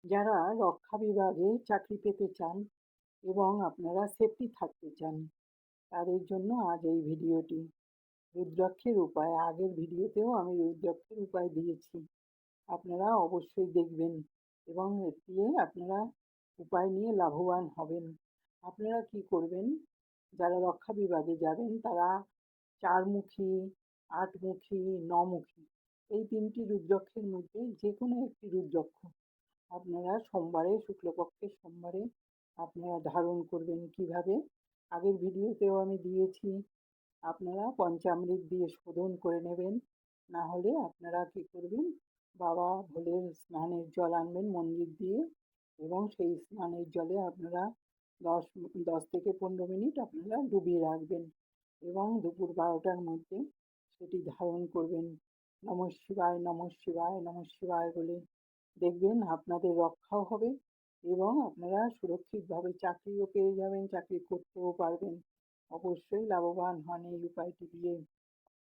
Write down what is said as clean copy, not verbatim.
যারা রক্ষা বিভাগে চাকরি পেতে চান এবং আপনারা সেফটি থাকতে চান, তাদের জন্য আজ এই ভিডিওটি। রুদ্রাক্ষের উপায়, আগের ভিডিওতেও আমি রুদ্রাক্ষের উপায় দিয়েছি, আপনারা অবশ্যই দেখবেন এবং এর দিয়ে আপনারা উপায় নিয়ে লাভবান হবেন। আপনারা কি করবেন, যারা রক্ষা বিভাগে যাবেন তারা চারমুখী, আটমুখী, নমুখী এই তিনটি রুদ্রাক্ষের মধ্যে যে কোনো একটি রুদ্রাক্ষ আপনারা সোমবারে, শুক্লপক্ষের সোমবারে আপনারা ধারণ করবেন। কিভাবে, আগের ভিডিওতেও আমি দিয়েছি। আপনারা পঞ্চামৃত দিয়ে শোধন করে নেবেন, না হলে আপনারা কি করবেন, বাবা ভোলের স্নানের জল আনবেন মন্দির দিয়ে এবং সেই স্নানের জলে আপনারা 10 থেকে 15 মিনিট আপনারা ডুবিয়ে রাখবেন এবং দুপুর 12টার মধ্যে সেটি ধারণ করবেন। নমঃ শিবায়, নমঃ শিবায়, নমঃ শিবায় বলে দেখবেন আপনাদের রক্ষাও হবে এবং আপনারা সুরক্ষিতভাবে চাকরিও পেয়ে যাবেন, চাকরি করতেও পারবেন। অবশ্যই লাভবান হন এই উপায়টি দিয়ে।